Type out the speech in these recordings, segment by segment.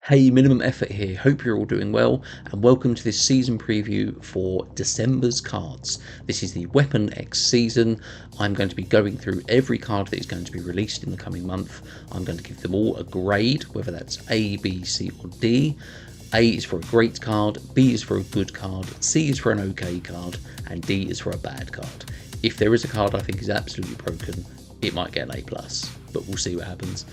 Hey, Minimum Effort here. Hope you're all doing well, and welcome to this season preview for December's cards. This is the Weapon X season. I'm going to be going through every card that is going to be released in the coming month. I'm going to give them all a grade, whether that's A, B, C, or D. A is for a great card, B is for a good card, C is for an okay card, and D is for a bad card. If there is a card I think is absolutely broken, it might get an A+, but we'll see what happens.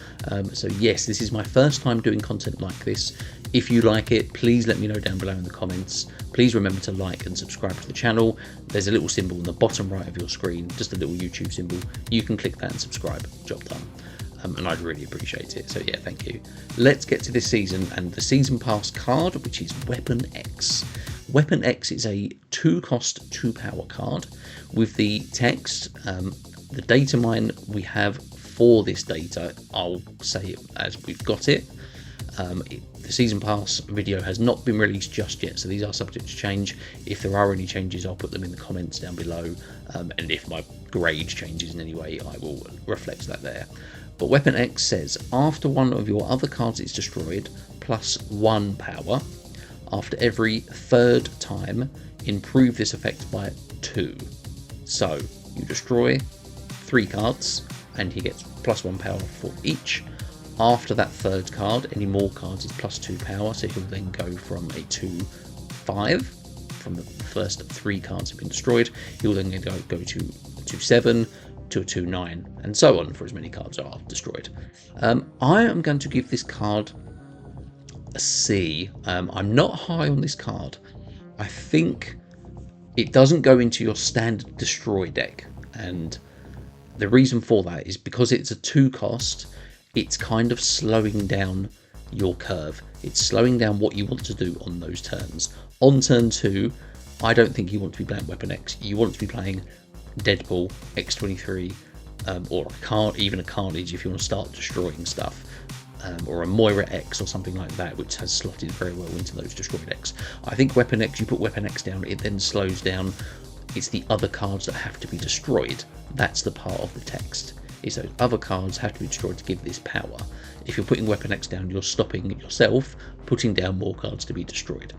So yes, this is my first time doing content like this. If you like it, please let me know down below in the comments. Please remember to like and subscribe to the channel. There's a little symbol on the bottom right of your screen, just a little YouTube symbol. You can click that and subscribe. Job done. And I'd really appreciate it. So yeah, thank you. Let's get to this season and the season pass card, which is Weapon X. Weapon X is a 2-cost 2-power card with the text. The data mine we have for this data, I'll say it as we've got it. The season pass video has not been released just yet, so these are subject to change. If there are any changes, I'll put them in the comments down below, and if my grade changes in any way, I will reflect that there. But Weapon X says, after one of your other cards is destroyed, +1 power. After every third time, improve this effect by 2. So you destroy 3 cards and he gets +1 power for each. After that third card, any more cards is +2 power, so he'll then go from a 2-5 from the first 3 cards have been destroyed. He'll then go to a 2-7 to a 2-9 and so on for as many cards are destroyed. I am going to give this card a C. I'm not high on this card. I think it doesn't go into your standard destroy deck, and the reason for that is because it's a 2-cost, it's kind of slowing down your curve. It's slowing down what you want to do on those turns. On turn 2, I don't think you want to be playing Weapon X. You want to be playing Deadpool, X-23, or even a Carnage if you want to start destroying stuff. Or a Moira X or something like that, which has slotted very well into those destroy decks. I think Weapon X, you put Weapon X down, it then slows down. It's the other cards that have to be destroyed. That's the part of the text. Is those other cards have to be destroyed to give this power. If you're putting Weapon X down, you're stopping yourself putting down more cards to be destroyed.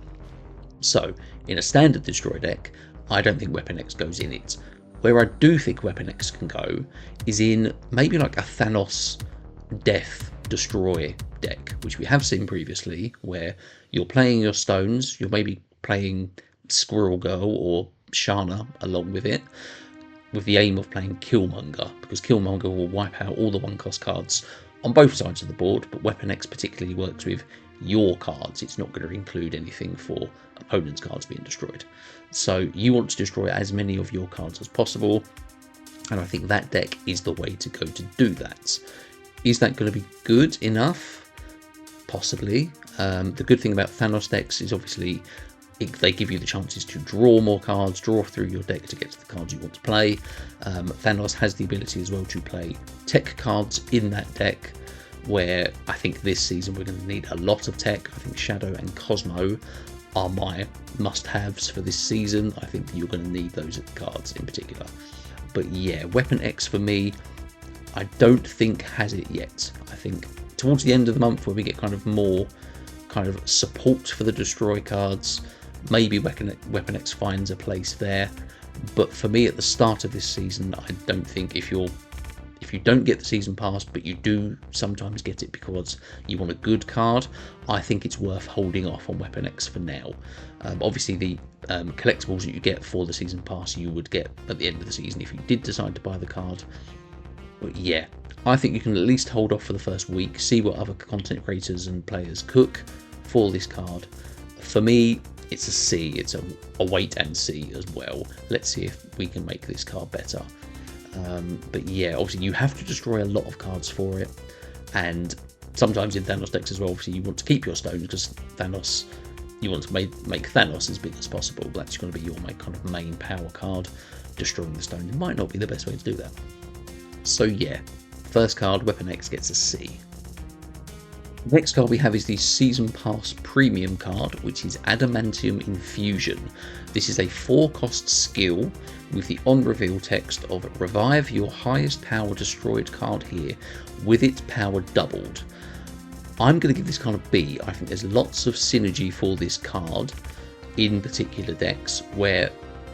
So, in a standard destroy deck, I don't think Weapon X goes in it. Where I do think Weapon X can go is in maybe like a Thanos Death Destroy deck, which we have seen previously, where you're playing your stones, you're maybe playing Squirrel Girl or Shana along with it, with the aim of playing Killmonger, because Killmonger will wipe out all the 1-cost cards on both sides of the board, but Weapon X particularly works with your cards. It's not going to include anything for opponents' cards being destroyed. So you want to destroy as many of your cards as possible, and I think that deck is the way to go to do that. Is that going to be good enough? Possibly. The good thing about Thanos decks is obviously they give you the chances to draw more cards, draw through your deck to get to the cards you want to play. Thanos has the ability as well to play tech cards in that deck, where I think this season we're going to need a lot of tech. I think Shadow and Cosmo are my must-haves for this season. I think you're going to need those cards in particular. But yeah, Weapon X for me, I don't think has it yet. I think towards the end of the month, where we get kind of more kind of support for the destroy cards, maybe Weapon X finds a place there. But for me, at the start of this season, I don't think if you don't get the season pass, but you do sometimes get it because you want a good card, I think it's worth holding off on Weapon X for now. Obviously, the collectibles that you get for the season pass, you would get at the end of the season if you did decide to buy the card. But yeah, I think you can at least hold off for the first week, see what other content creators and players cook for this card. For me, it's a C. It's a wait and see as well. Let's see if we can make this card better. But yeah, obviously you have to destroy a lot of cards for it, and sometimes in Thanos decks as well, obviously you want to keep your stones because Thanos, you want to make Thanos as big as possible. That's going to be your kind of main power card. Destroying the stone, it might not be the best way to do that. So yeah, first card, Weapon X, gets a C. The next card we have is the Season Pass Premium card, which is Adamantium Infusion. This is a 4-cost skill with the on-reveal text of revive your highest power destroyed card here with its power doubled. I'm going to give this card a B. I think there's lots of synergy for this card in particular decks where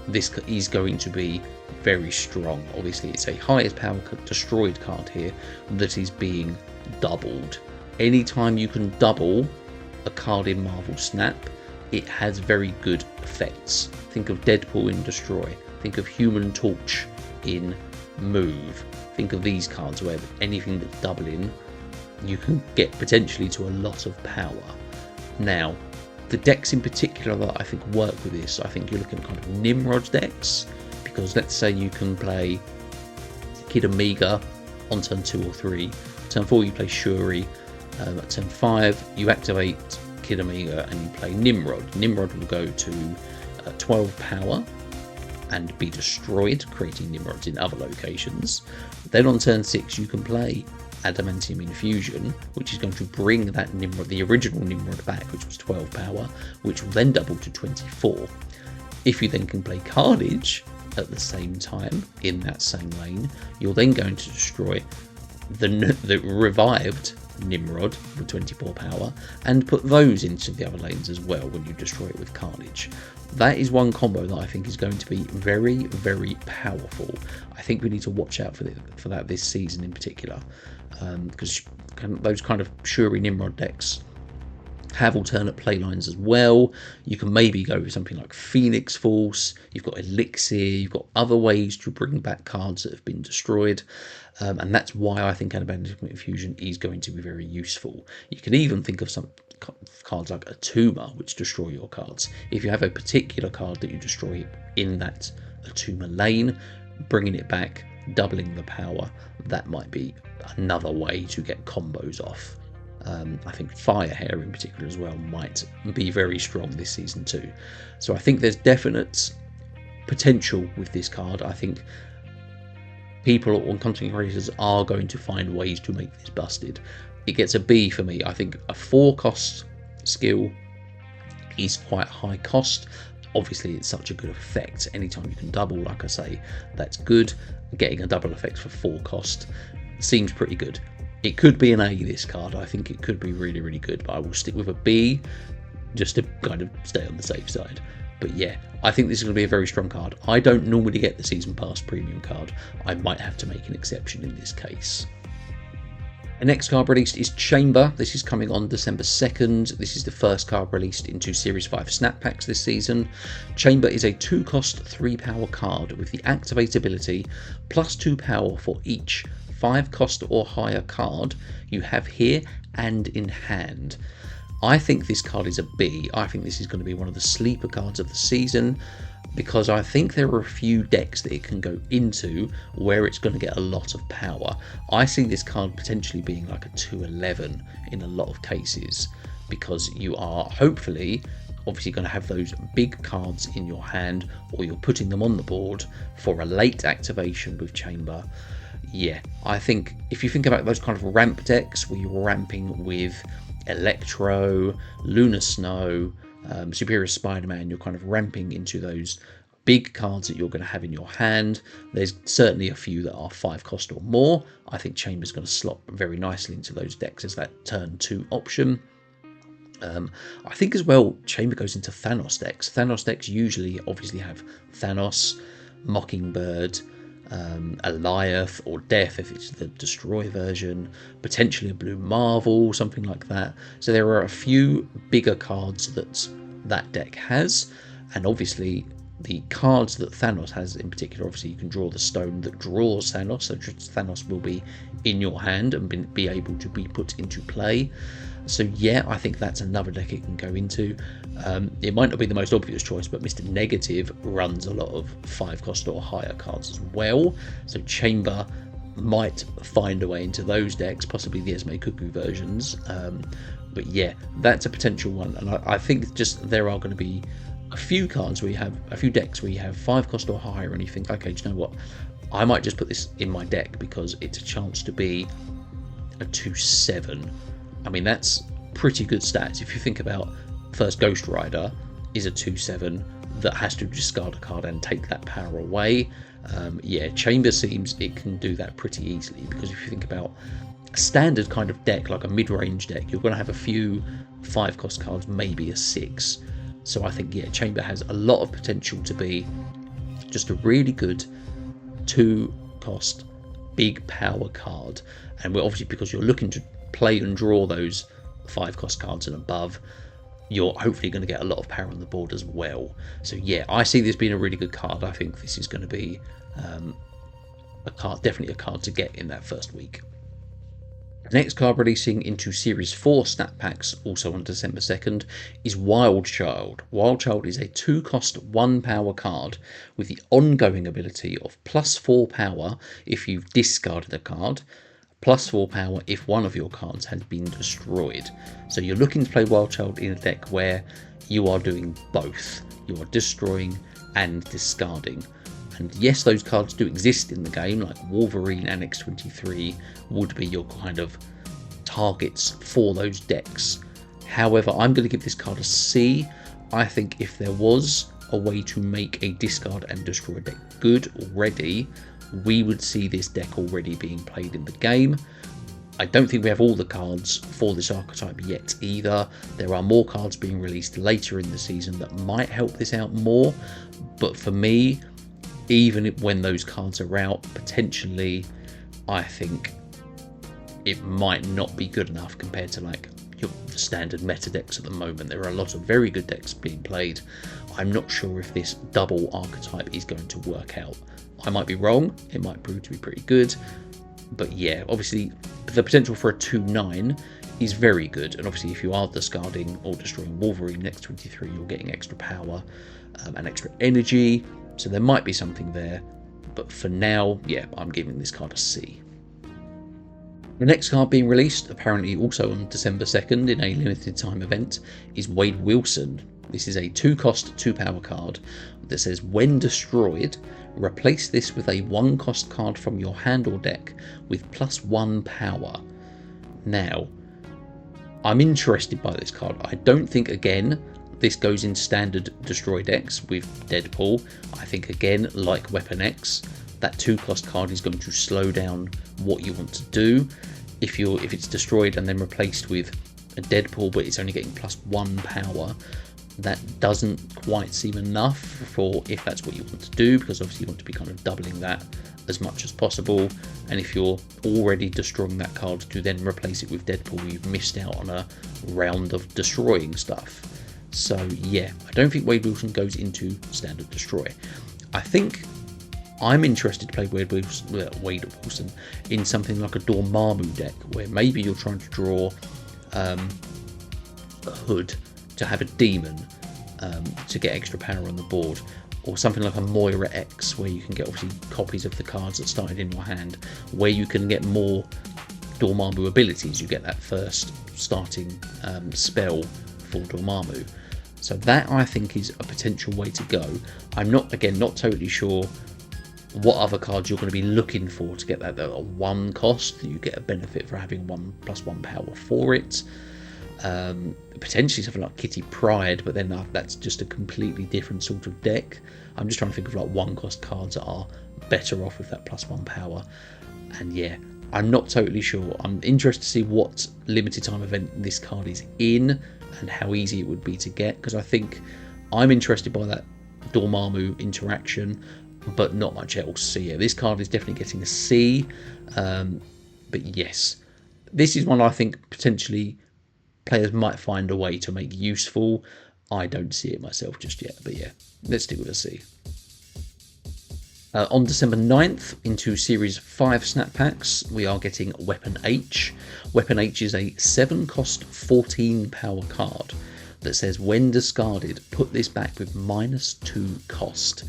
this is going to be very strong. Obviously, it's a highest power destroyed card here that is being doubled. Anytime you can double a card in Marvel Snap, it has very good effects. Think of Deadpool in Destroy. Think of Human Torch in Move. Think of these cards where anything that's doubling, you can get potentially to a lot of power. Now, the decks in particular that I think work with this, I think you're looking at kind of Nimrod decks, because let's say you can play Kid Omega on turn 2 or 3, turn 4 you play Shuri, at turn 5 you activate Kid Omega and you play Nimrod. Nimrod will go to 12 power and be destroyed, creating Nimrods in other locations. Then on turn 6 you can play Adamantium Infusion, which is going to bring that Nimrod, the original Nimrod, back, which was 12 power, which will then double to 24. If you then can play Carnage at the same time in that same lane, you're then going to destroy the revived Nimrod with 24 power and put those into the other lanes as well when you destroy it with Carnage. That is one combo that I think is going to be very, very powerful. I think we need to watch out for that this season in particular, because those kind of Shuri Nimrod decks have alternate playlines as well. You can maybe go with something like Phoenix Force, you've got Elixir, you've got other ways to bring back cards that have been destroyed, and that's why I think Adamantium Infusion is going to be very useful. You can even think of some cards like Atuma, which destroy your cards. If you have a particular card that you destroy in that Atuma lane, bringing it back, doubling the power, that might be another way to get combos off. I think Firehair in particular as well might be very strong this season too. So I think there's definite potential with this card. I think people or content creators are going to find ways to make this busted. It gets a B for me. I think a 4-cost skill is quite high cost. Obviously, it's such a good effect. Anytime you can double, like I say, that's good. Getting a double effect for 4 cost seems pretty good. It could be an A, this card. I think it could be really, really good, but I will stick with a B just to kind of stay on the safe side. But yeah, I think this is going to be a very strong card. I don't normally get the Season Pass Premium card. I might have to make an exception in this case. The next card released is Chamber. This is coming on December 2nd. This is the first card released into Series 5 Snap Packs this season. Chamber is a 2-cost 3-power card with the activate ability plus 2 power for each 5-cost or higher card you have here and in hand. I think this card is a B. I think this is going to be one of the sleeper cards of the season, because I think there are a few decks that it can go into where it's going to get a lot of power. I see this card potentially being like a 2/11 in a lot of cases, because you are hopefully obviously going to have those big cards in your hand, or you're putting them on the board for a late activation with Chamber. Yeah, I think if you think about those kind of ramp decks where you're ramping with Electro, Lunar Snow, Superior Spider-Man, you're kind of ramping into those big cards that you're going to have in your hand. There's certainly a few that are 5-cost or more. I think Chamber's going to slot very nicely into those decks as that turn 2 option. I think as well, Chamber goes into Thanos decks. Thanos decks usually obviously have Thanos, Mockingbird, Eliath or Death if it's the Destroy version, potentially a Blue Marvel, something like that. So there are a few bigger cards that deck has, and obviously the cards that Thanos has in particular, obviously you can draw the stone that draws Thanos, so Thanos will be in your hand and be able to be put into play. So yeah, I think that's another deck it can go into. It might not be the most obvious choice, but Mr. Negative runs a lot of 5-cost or higher cards as well. So Chamber might find a way into those decks, possibly the Esme Cuckoo versions. But yeah, that's a potential one. And I think just there are going to be a few cards where you have a few decks where you have 5-cost or higher, and you think, okay, do you know what? I might just put this in my deck because it's a chance to be a 2/7. I mean, that's pretty good stats. If you think about first Ghost Rider is a 2/7 that has to discard a card and take that power away. Yeah, Chamber seems it can do that pretty easily, because if you think about a standard kind of deck, like a mid-range deck, you're going to have a few 5-cost cards, maybe a 6. So I think, yeah, Chamber has a lot of potential to be just a really good 2-cost big power card. And we're obviously, because you're looking to play and draw those 5-cost cards and above, you're hopefully going to get a lot of power on the board as well. So yeah, I see this being a really good card. I think this is going to be a card, definitely a card to get in that first week. The next card releasing into Series 4 Snap Packs, also on December 2nd, is Wild Child. Wild Child is a 2-cost 1-power card with the ongoing ability of +4 power if you've discarded a card, +4 power if one of your cards has been destroyed. So you're looking to play Wild Child in a deck where you are doing both. You are destroying and discarding. And yes, those cards do exist in the game, like Wolverine and X-23 would be your kind of targets for those decks. However, I'm going to give this card a C. I think if there was a way to make a discard and destroy deck good already, we would see this deck already being played in the game. I don't think we have all the cards for this archetype yet either. There are more cards being released later in the season that might help this out more, but for me, even when those cards are out, potentially, I think it might not be good enough compared to like your standard meta decks at the moment. There are a lot of very good decks being played. I'm not sure if this double archetype is going to work out. I might be wrong, it might prove to be pretty good, but yeah, obviously the potential for a 2/9 is very good, and obviously if you are discarding or destroying Wolverine next 23, you're getting extra power and extra energy, so there might be something there, but for now, yeah, I'm giving this card a C. The next card being released, apparently also on December 2nd in a limited time event, is Wade Wilson. This is a 2-cost 2-power card that says, when destroyed, replace this with a 1-cost card from your hand or deck with +1 power. Now, I'm interested by this card. I don't think, again, this goes in standard destroy decks with Deadpool. I think, again, like Weapon X, that 2-cost card is going to slow down what you want to do. If it's destroyed and then replaced with a Deadpool, but it's only getting +1 power, that doesn't quite seem enough for if that's what you want to do, because obviously you want to be kind of doubling that as much as possible. And if you're already destroying that card to then replace it with Deadpool, you've missed out on a round of destroying stuff. So yeah, I don't think Wade Wilson goes into standard destroy. I think I'm interested to play Wade Wilson in something like a Dormammu deck, where maybe you're trying to draw a Hood to have a demon to get extra power on the board, or something like a Moira X, where you can get obviously copies of the cards that started in your hand, where you can get more Dormammu abilities. You get that first starting spell for Dormammu. So that, I think, is a potential way to go. I'm not totally sure what other cards you're going to be looking for to get that at 1 cost. You get a benefit for having 1+1 power for it. Potentially something like Kitty Pryde, but then that's just a completely different sort of deck. I'm just trying to think of like 1-cost cards that are better off with that +1 power. And yeah, I'm not totally sure. I'm interested to see what limited time event this card is in and how easy it would be to get, because I think I'm interested by that Dormammu interaction, but not much else. So yeah, this card is definitely getting a C. But yes, this is one I think potentially players might find a way to make useful. I don't see it myself just yet, but yeah, let's stick with a C. On December 9th, into Series 5 Snap Packs, we are getting Weapon H. Weapon H is a 7-cost 14-power card that says, when discarded, put this back with -2 cost.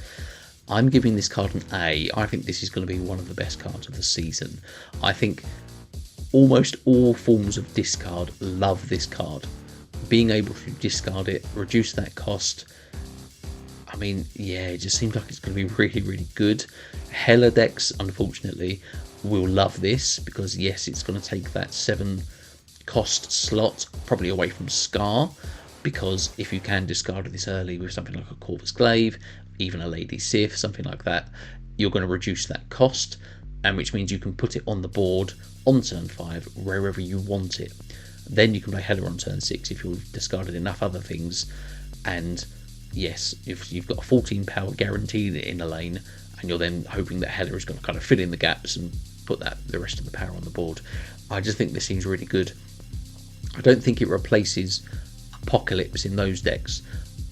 I'm giving this card an A. I think this is going to be one of the best cards of the season. I think almost all forms of discard love this card. Being able to discard it, reduce that cost, I mean, yeah, it just seems like it's going to be really, really good. Hella decks, unfortunately, will love this, because yes, it's going to take that 7-cost slot probably away from Scar, because if you can discard this early with something like a Corvus Glaive, even a Lady Sif, something like that, you're going to reduce that cost. and which means you can put it on the board on turn 5 wherever you want it. Then you can play Hela on turn 6 if you've discarded enough other things, and yes, if you've got a 14 power guaranteed in a lane, and you're then hoping that Hela is going to kind of fill in the gaps and put the rest of the power on the board. I just think this seems really good. I don't think it replaces Apocalypse in those decks,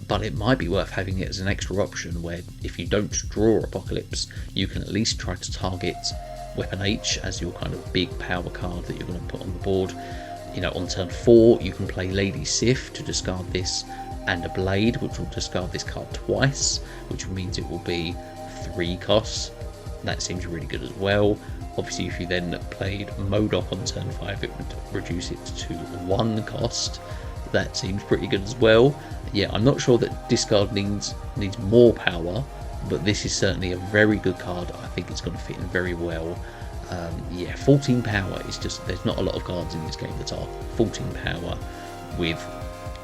but it might be worth having it as an extra option where if you don't draw Apocalypse, you can at least try to target Weapon H as your kind of big power card that you're going to put on the board. You know, on turn 4 you can play Lady Sif to discard this, and a Blade, which will discard this card twice, which means it will be 3 costs. That seems really good as well. Obviously, if you then played Modok on turn 5, it would reduce it to 1 cost. That seems pretty good as well. Yeah, I'm not sure that discard needs more power, but this is certainly a very good card. I think it's going to fit in very well. Yeah, 14 power is just, there's not a lot of cards in this game that are 14 power with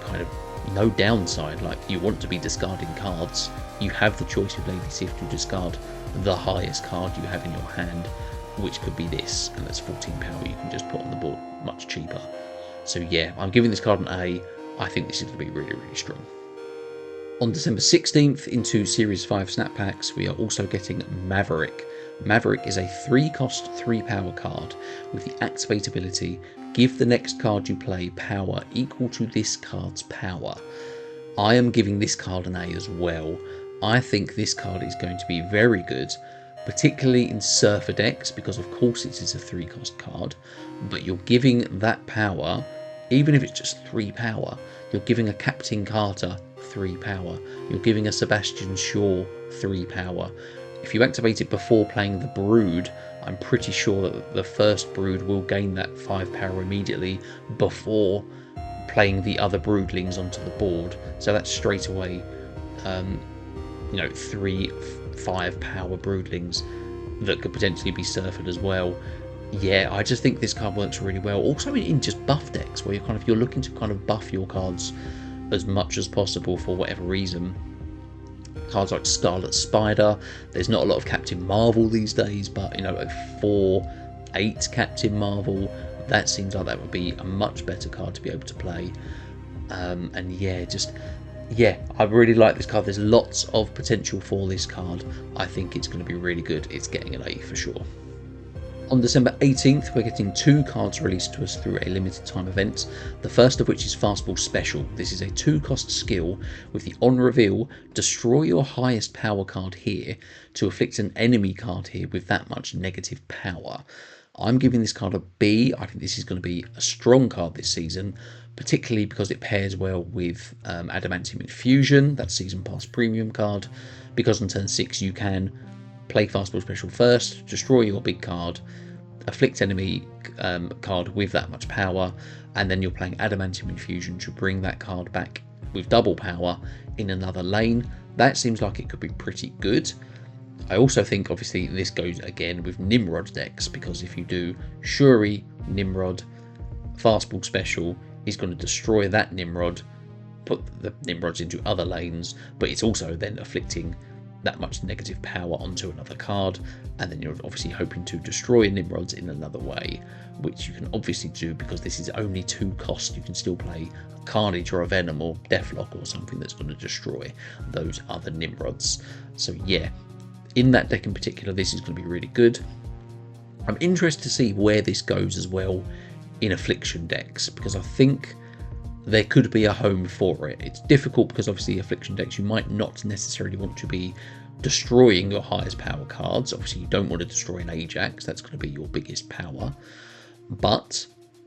kind of no downside. Like, you want to be discarding cards, you have the choice of Lady Sif to discard the highest card you have in your hand, which could be this, and that's 14 power you can just put on the board much cheaper. So yeah, I'm giving this card an A. I think this is going to be really, really strong. On December 16th, into Series 5 Snap Packs, we are also getting Maverick. Maverick is a 3-cost, 3-power card with the activate ability, give the next card you play power equal to this card's power. I am giving this card an A as well. I think this card is going to be very good, particularly in Surfer decks, because of course it is a 3-cost card, but you're giving that power, even if it's just 3 power, you're giving a Captain Carter 3 power, you're giving a Sebastian Shaw 3 power. If you activate it before playing the Brood, I'm pretty sure that the first Brood will gain that 5 power immediately before playing the other Broodlings onto the board. So that's straight away, 3-5 power Broodlings that could potentially be surfed as well. Yeah, I just think this card works really well. Also in just buff decks where you're looking to kind of buff your cards as much as possible for whatever reason. Cards like Scarlet Spider, there's not a lot of Captain Marvel these days, but a 4/8 Captain Marvel, that seems like that would be a much better card to be able to play. And yeah, I really like this card. There's lots of potential for this card. I think it's going to be really good. It's getting an A for sure. On December 18th, we're getting 2 cards released to us through a limited time event, the first of which is Fastball Special. This is a 2-cost skill with the on reveal, destroy your highest power card here to afflict an enemy card here with that much negative power. I'm giving this card a B. I think this is going to be a strong card this season, particularly because it pairs well with Adamantium Infusion, that Season Pass premium card, because on turn 6 you can play Fastball Special first, destroy your big card, afflict enemy card with that much power, and then you're playing Adamantium Infusion to bring that card back with double power in another lane. That seems like it could be pretty good. I also think obviously this goes again with Nimrod decks, because if you do Shuri, Nimrod, Fastball Special is going to destroy that Nimrod, put the Nimrods into other lanes, but it's also then afflicting that much negative power onto another card, and then you're obviously hoping to destroy Nimrods in another way, which you can obviously do because this is only 2 cost. You can still play a Carnage or a Venom or Deathlock or something that's going to destroy those other Nimrods. So yeah, in that deck in particular, this is going to be really good. I'm interested to see where this goes as well in Affliction decks, because I think there could be a home for it. It's difficult because obviously Affliction decks, you might not necessarily want to be destroying your highest power cards. Obviously you don't want to destroy an Ajax, that's going to be your biggest power, but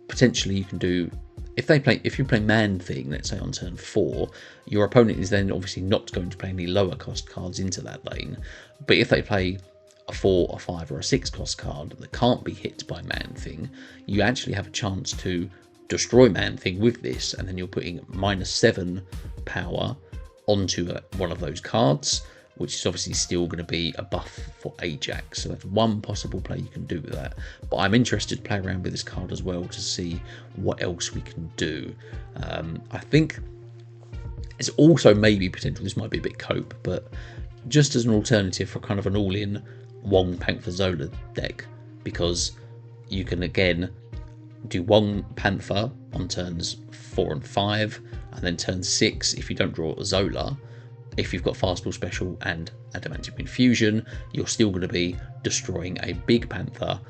potentially you can do, if you play Man Thing, let's say on turn 4, your opponent is then obviously not going to play any lower cost cards into that lane, but if they play a 4, a 5 or a 6 cost card that can't be hit by Man Thing, you actually have a chance to destroy Man Thing with this, and then you're putting -7 power onto one of those cards, which is obviously still going to be a buff for Ajax. So that's one possible play you can do with that. But I'm interested to play around with this card as well to see what else we can do. I think it's also maybe potential, this might be a bit cope, but just as an alternative for kind of an all-in Wong Panther Zola deck, because you can again do Wong Panther on turns 4 and 5, and then turn 6 if you don't draw Zola. If you've got Fastball Special and Adamantium Infusion, you're still going to be destroying a big Panther,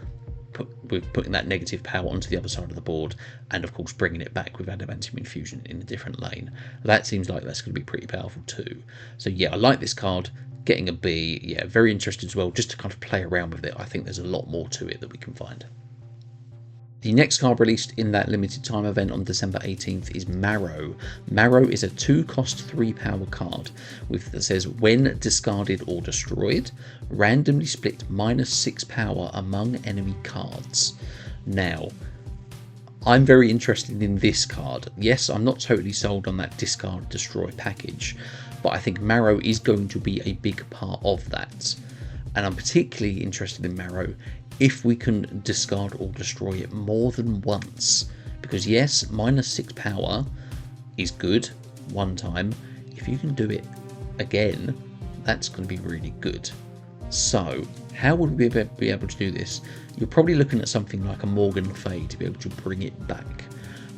with putting that negative power onto the other side of the board, and of course bringing it back with Adamantium Infusion in a different lane. That seems like that's going to be pretty powerful too. So yeah, I like this card. Getting a B, yeah, very interested as well, just to kind of play around with it. I think there's a lot more to it that we can find. The next card released in that limited time event on December 18th is Marrow. Marrow is a 2-cost 3 power card that says, when discarded or destroyed, randomly split -6 power among enemy cards. Now, I'm very interested in this card. Yes, I'm not totally sold on that discard destroy package, but I think Marrow is going to be a big part of that. And I'm particularly interested in Marrow if we can discard or destroy it more than once. Because yes, -6 power is good one time. If you can do it again, that's going to be really good. So how would we be able to do this? You're probably looking at something like a Morgan Fay to be able to bring it back.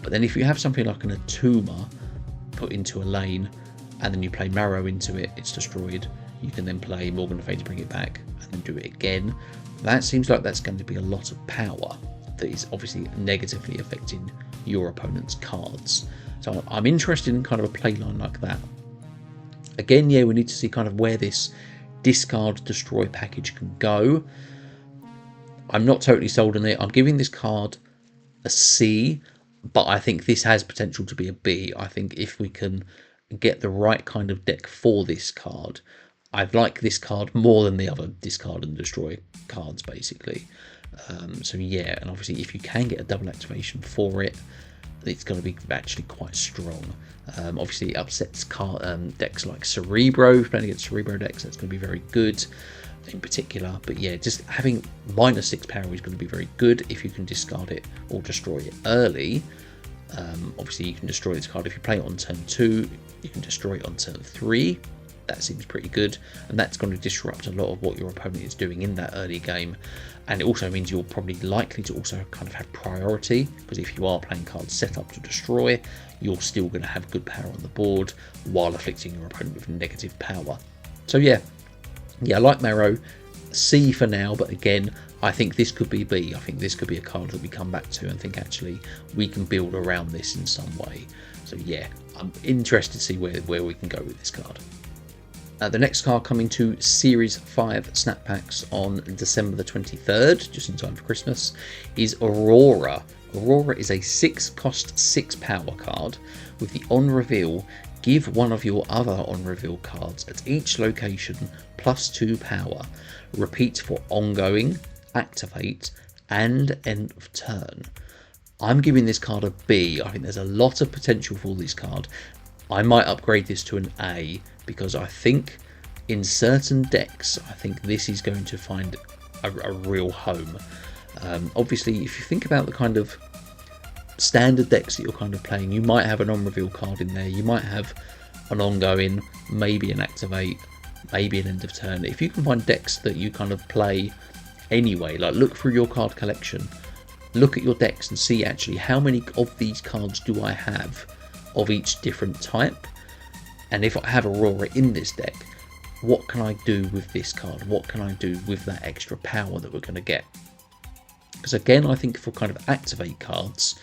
But then if you have something like an Atuma put into a lane, and then you play Marrow into it, it's destroyed. You can then play Morgan Fay to bring it back, and then do it again. That seems like that's going to be a lot of power that is obviously negatively affecting your opponent's cards. So I'm interested in kind of a playline like that. Again, yeah, we need to see kind of where this discard destroy package can go. I'm not totally sold on it. I'm giving this card a C, but I think this has potential to be a B. I think if we can get the right kind of deck for this card, I like this card more than the other discard and destroy cards, basically. So yeah, and obviously if you can get a double activation for it, it's going to be actually quite strong. Obviously it upsets decks like Cerebro. If you're playing against Cerebro decks, that's going to be very good in particular. But yeah, just having -6 power is going to be very good if you can discard it or destroy it early. Obviously you can destroy this card if you play it on turn 2, you can destroy it on turn 3. That seems pretty good, and that's going to disrupt a lot of what your opponent is doing in that early game. And it also means you're probably likely to also kind of have priority, because if you are playing cards set up to destroy, you're still going to have good power on the board while afflicting your opponent with negative power. So yeah, I like Marrow. C for now, but again, I think this could be B. I think this could be a card that we come back to and think actually we can build around this in some way. So yeah, I'm interested to see where we can go with this card. The next card coming to Series 5 Snap Packs on December the 23rd, just in time for Christmas, is Aurora. Aurora is a 6-cost 6 power card with the on reveal, give one of your other on reveal cards at each location +2 power. Repeat for ongoing, activate, and end of turn. I'm giving this card a B. I think there's a lot of potential for this card. I might upgrade this to an A, because I think in certain decks, I think this is going to find a real home. Obviously, if you think about the kind of standard decks that you're kind of playing, you might have an on-reveal card in there, you might have an ongoing, maybe an activate, maybe an end of turn. If you can find decks that you kind of play anyway, like look through your card collection, look at your decks and see actually how many of these cards do I have of each different type. And if I have Aurora in this deck, what can I do with this card? What can I do with that extra power that we're going to get? Because again, I think for kind of activate cards,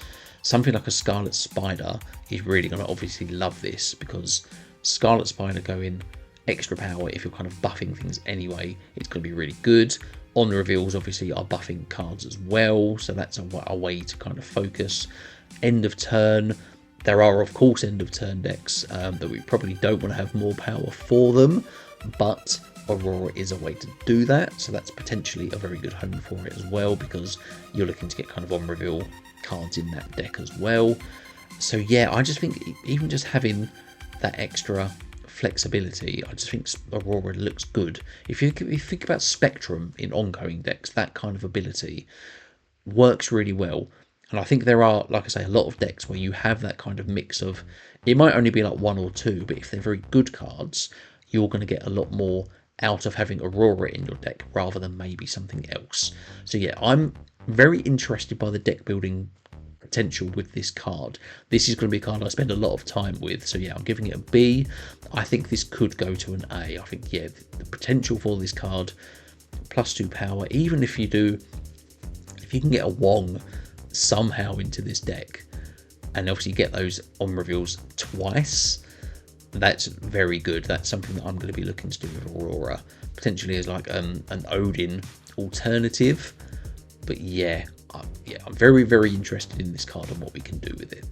something like a Scarlet Spider is really going to obviously love this, because Scarlet Spider going extra power, if you're kind of buffing things anyway, it's going to be really good. On reveals obviously are buffing cards as well, so that's a way to kind of focus. End of turn, there are of course end of turn decks that we probably don't want to have more power for them, but Aurora is a way to do that, so that's potentially a very good home for it as well, because you're looking to get kind of on reveal cards in that deck as well. So yeah, I just think even just having that extra flexibility, I just think Aurora looks good. If you think about Spectrum in ongoing decks, that kind of ability works really well. And I think there are, like I say, a lot of decks where you have that kind of mix of, it might only be like 1 or 2, but if they're very good cards, you're going to get a lot more out of having Aurora in your deck rather than maybe something else. So yeah, I'm very interested by the deck building potential with this card. This is going to be a card I spend a lot of time with. So yeah, I'm giving it a B. I think this could go to an A. I think, yeah, the potential for this card, +2 power, even if you can get a Wong somehow into this deck, and obviously get those on reveals twice, that's very good. That's something that I'm going to be looking to do with Aurora, potentially as like an Odin alternative. But yeah, I'm very, very interested in this card and what we can do with it.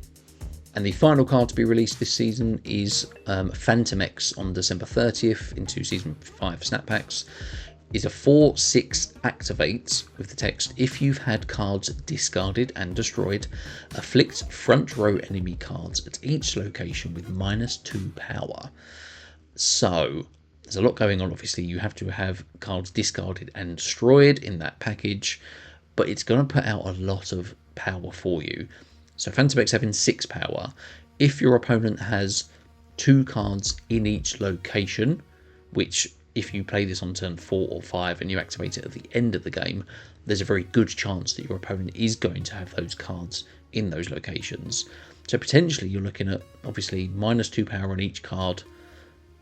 And the final card to be released this season is Fantomex on December 30th into Season 5 Snap Packs. Is a 4/6 activate with the text, if you've had cards discarded and destroyed, afflict front row enemy cards at each location with -2 power. So there's a lot going on. Obviously you have to have cards discarded and destroyed in that package, but it's going to put out a lot of power for you. So Fantomex having 6 power, if your opponent has 2 cards in each location, which if you play this on turn 4 or 5 and you activate it at the end of the game, there's a very good chance that your opponent is going to have those cards in those locations. So potentially you're looking at obviously -2 power on each card.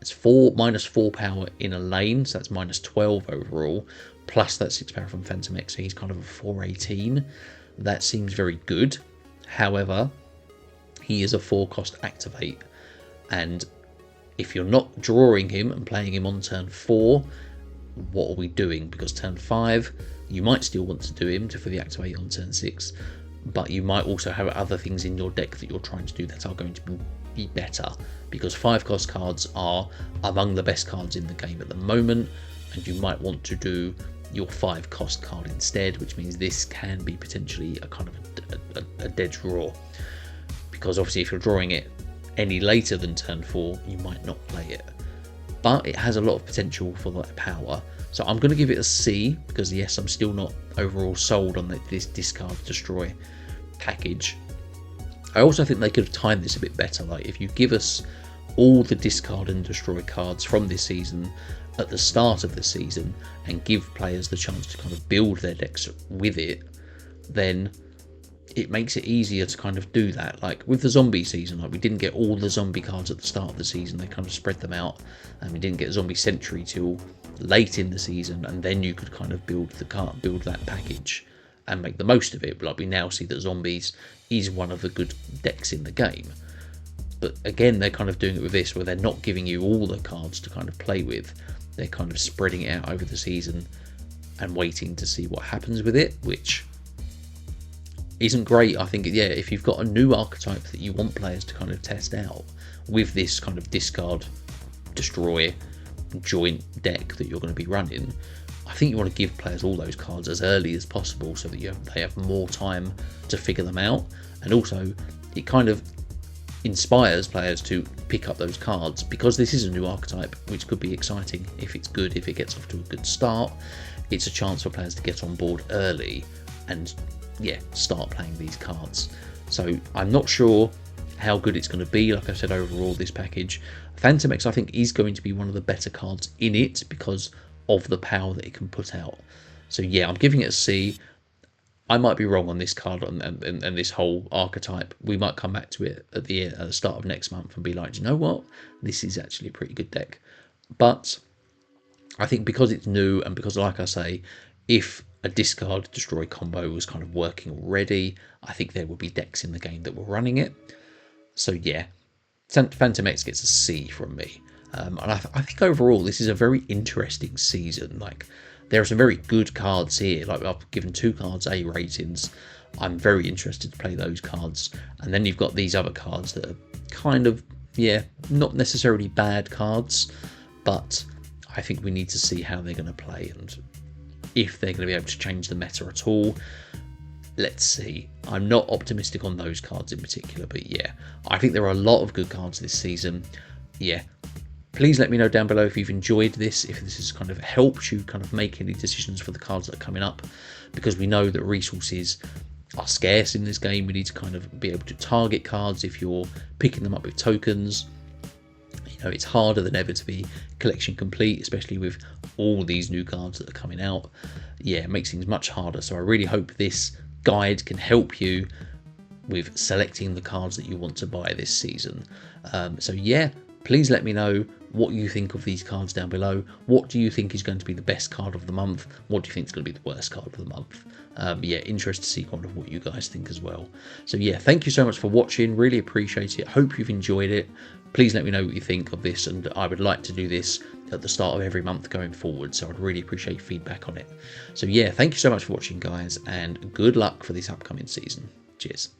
It's -4 power in a lane, so that's -12 overall, plus that 6 power from Fantomex, so he's kind of a 4/18. That seems very good. However, he is a 4-cost activate, and if you're not drawing him and playing him on turn 4, what are we doing? Because turn 5, you might still want to do him for the activate on turn 6, but you might also have other things in your deck that you're trying to do that are going to be better, because 5-cost cards are among the best cards in the game at the moment, and you might want to do your 5-cost card instead, which means this can be potentially a kind of a dead draw, because obviously if you're drawing it any later than turn 4, you might not play it, but it has a lot of potential for that power. So I'm going to give it a C, because yes, I'm still not overall sold on this discard destroy package. I also think they could have timed this a bit better. Like if you give us all the discard and destroy cards from this season at the start of the season and give players the chance to kind of build their decks with it, then it makes it easier to kind of do that. Like with the zombie season, like we didn't get all the zombie cards at the start of the season, they kind of spread them out, and we didn't get zombie sentry till late in the season, and then you could kind of build that package and make the most of it. But like we now see that zombies is one of the good decks in the game. But again, they're kind of doing it with this, where they're not giving you all the cards to kind of play with. They're kind of spreading it out over the season and waiting to see what happens with it, which isn't great. I think, yeah, if you've got a new archetype that you want players to kind of test out with this kind of discard, destroy, joint deck that you're going to be running, I think you want to give players all those cards as early as possible so that they have more time to figure them out. And also, it kind of inspires players to pick up those cards, because this is a new archetype, which could be exciting if it's good, if it gets off to a good start. It's a chance for players to get on board early and start playing these cards. So I'm not sure how good it's going to be. Like I said, overall this package, Fantomex I think is going to be one of the better cards in it because of the power that it can put out. So yeah, I'm giving it a C. I might be wrong on this card and this whole archetype. We might come back to it at the start of next month and be like, do you know what? This is actually a pretty good deck. But I think because it's new, and because, like I say, if a discard destroy combo was kind of working already, I think there would be decks in the game that were running it. So yeah, Fantomex gets a C from me. And I think overall this is a very interesting season. Like, there are some very good cards here. Like, I've given 2 cards A ratings. I'm very interested to play those cards. And then you've got these other cards that are kind of, not necessarily bad cards, but I think we need to see how they're going to play and if they're going to be able to change the meta at all. Let's see. I'm not optimistic on those cards in particular, but yeah, I think there are a lot of good cards this season. Yeah. Please let me know down below if you've enjoyed this, if this has kind of helped you kind of make any decisions for the cards that are coming up, because we know that resources are scarce in this game. We need to kind of be able to target cards if you're picking them up with tokens. it's harder than ever to be collection complete, especially with all these new cards that are coming out. Yeah, it makes things much harder. So I really hope this guide can help you with selecting the cards that you want to buy this season. So yeah, please let me know what you think of these cards down below. What do you think is going to be the best card of the month? What do you think is going to be the worst card of the month? Yeah, interested to see kind of what you guys think as well. So yeah, thank you so much for watching. Really appreciate it. Hope you've enjoyed it. Please let me know what you think of this, and I would like to do this at the start of every month going forward, so I'd really appreciate feedback on it. So yeah, thank you so much for watching, guys, and good luck for this upcoming season. Cheers.